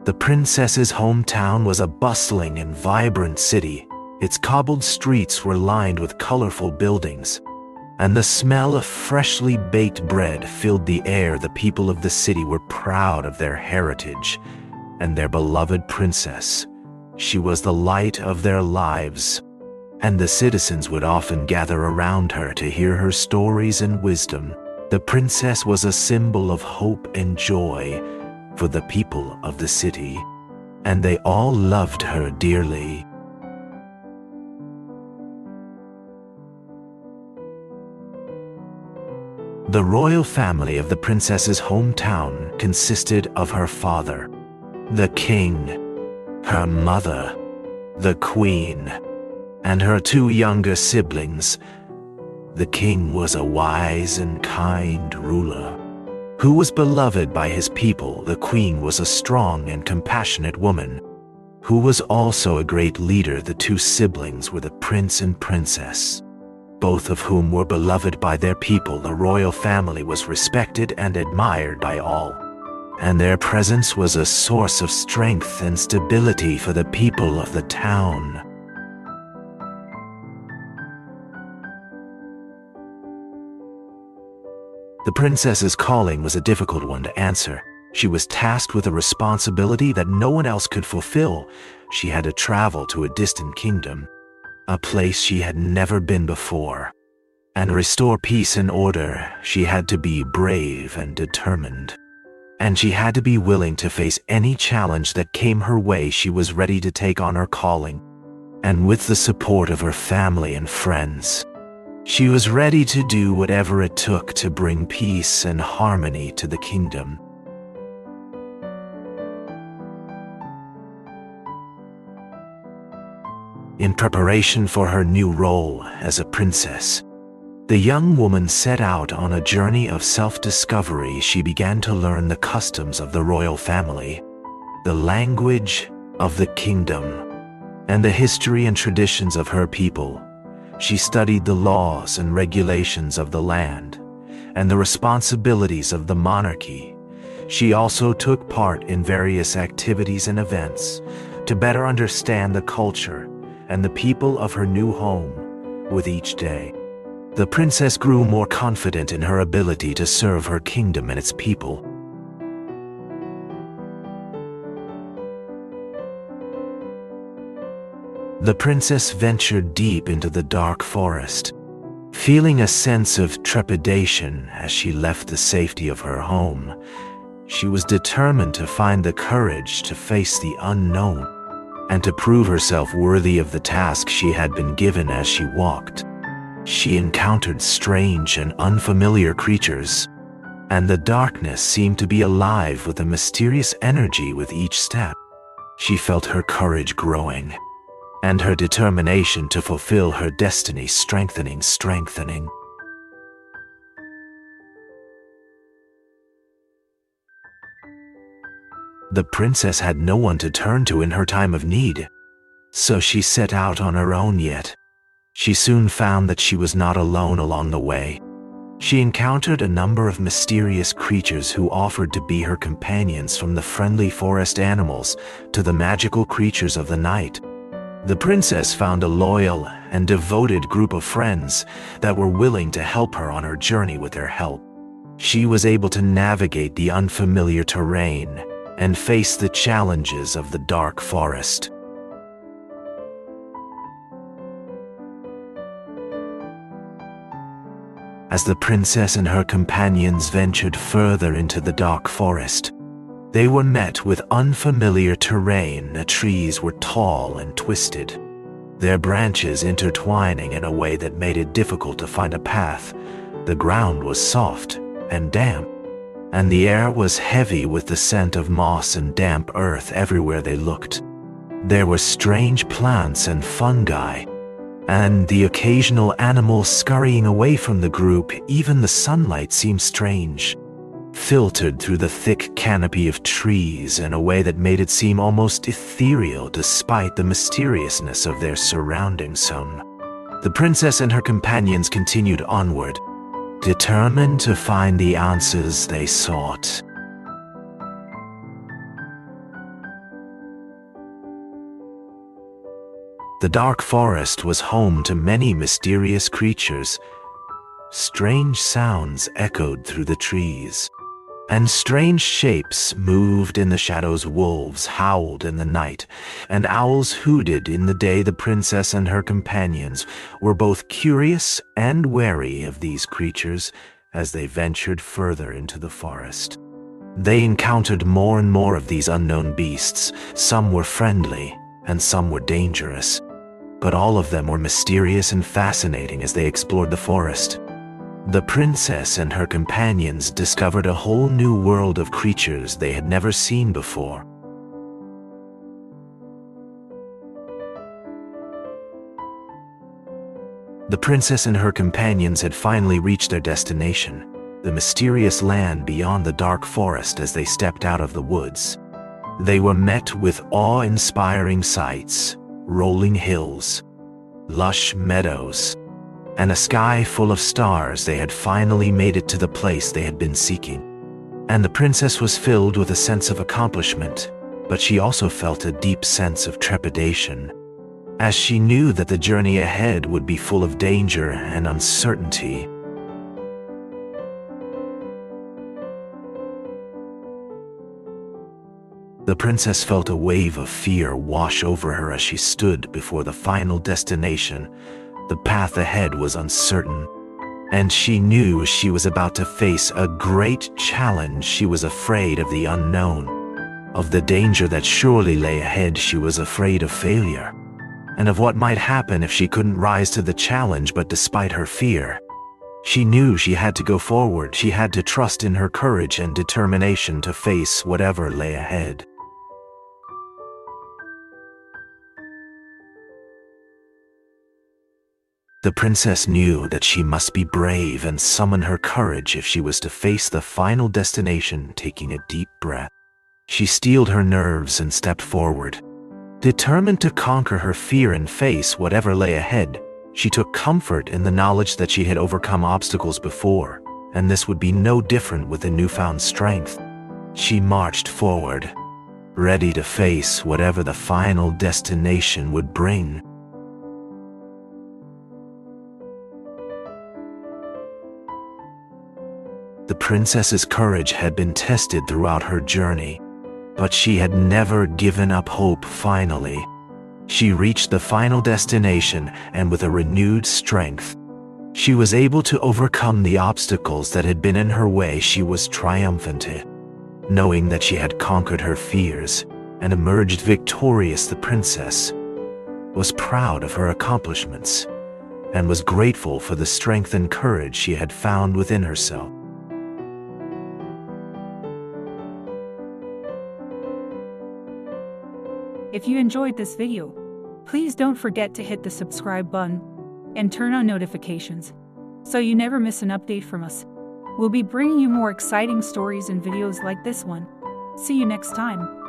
The princess's hometown was a bustling and vibrant city. Its cobbled streets were lined with colorful buildings, and the smell of freshly baked bread filled the air. The people of the city were proud of their heritage and their beloved princess. She was the light of their lives, and the citizens would often gather around her to hear her stories and wisdom. The princess was a symbol of hope and joy for the people of the city, and they all loved her dearly. The royal family of the princess's hometown consisted of her father, the king, her mother, the queen, and her two younger siblings. The king was a wise and kind ruler who was beloved by his people. The queen was a strong and compassionate woman who was also a great leader. The two siblings were the prince and princess, both of whom were beloved by their people. The royal family was respected and admired by all, and their presence was a source of strength and stability for the people of the town. The princess's calling was a difficult one to answer. She was tasked with a responsibility that no one else could fulfill. She had to travel to a distant kingdom, a place she had never been before, and restore peace and order. She had to be brave and determined, and she had to be willing to face any challenge that came her way. She was ready to take on her calling, and with the support of her family and friends, she was ready to do whatever it took to bring peace and harmony to the kingdom. In preparation for her new role as a princess, the young woman set out on a journey of self-discovery. She began to learn the customs of the royal family, the language of the kingdom, and the history and traditions of her people. She studied the laws and regulations of the land and the responsibilities of the monarchy. She also took part in various activities and events to better understand the culture and the people of her new home. With each day, the princess grew more confident in her ability to serve her kingdom and its people. The princess ventured deep into the dark forest, feeling a sense of trepidation as she left the safety of her home. She was determined to find the courage to face the unknown and to prove herself worthy of the task she had been given. As she walked, she encountered strange and unfamiliar creatures, and the darkness seemed to be alive with a mysterious energy. With each step, she felt her courage growing, and her determination to fulfill her destiny strengthening. The princess had no one to turn to in her time of need, so she set out on her own. Yet she soon found that she was not alone along the way. She encountered a number of mysterious creatures who offered to be her companions, from the friendly forest animals to the magical creatures of the night. The princess found a loyal and devoted group of friends that were willing to help her on her journey. With their help, she was able to navigate the unfamiliar terrain and face the challenges of the dark forest. As the princess and her companions ventured further into the dark forest, they were met with unfamiliar terrain. The trees were tall and twisted, their branches intertwining in a way that made it difficult to find a path. The ground was soft and damp, and the air was heavy with the scent of moss and damp earth everywhere they looked. There were strange plants and fungi, and the occasional animals scurrying away from the group. Even the sunlight seemed strange, filtered through the thick canopy of trees in a way that made it seem almost ethereal despite the mysteriousness of their surroundings. The princess and her companions continued onward, determined to find the answers they sought. The dark forest was home to many mysterious creatures. Strange sounds echoed through the trees, and strange shapes moved in the shadows. Wolves howled in the night, and owls hooted in the day. The princess and her companions were both curious and wary of these creatures as they ventured further into the forest. They encountered more and more of these unknown beasts. Some were friendly, and some were dangerous, but all of them were mysterious and fascinating as they explored the forest. The princess and her companions discovered a whole new world of creatures they had never seen before. The princess and her companions had finally reached their destination, the mysterious land beyond the dark forest. As they stepped out of the woods, they were met with awe-inspiring sights: rolling hills, lush meadows, and a sky full of stars. They had finally made it to the place they had been seeking, and the princess was filled with a sense of accomplishment, but she also felt a deep sense of trepidation, as she knew that the journey ahead would be full of danger and uncertainty. The princess felt a wave of fear wash over her as she stood before the final destination. The path ahead was uncertain, and she knew she was about to face a great challenge. She was afraid of the unknown, of the danger that surely lay ahead. She was afraid of failure, and of what might happen if she couldn't rise to the challenge. But despite her fear, she knew she had to go forward. She had to trust in her courage and determination to face whatever lay ahead. The princess knew that she must be brave and summon her courage if she was to face the final destination. Taking a deep breath, she steeled her nerves and stepped forward, determined to conquer her fear and face whatever lay ahead. She took comfort in the knowledge that she had overcome obstacles before, and this would be no different with a newfound strength. She marched forward, ready to face whatever the final destination would bring. The princess's courage had been tested throughout her journey, but she had never given up hope. Finally, she reached the final destination, and with a renewed strength, she was able to overcome the obstacles that had been in her way. She was triumphant, knowing that she had conquered her fears and emerged victorious. The princess was proud of her accomplishments and was grateful for the strength and courage she had found within herself. If you enjoyed this video, please don't forget to hit the subscribe button and turn on notifications so you never miss an update from us. We'll be bringing you more exciting stories and videos like this one. See you next time.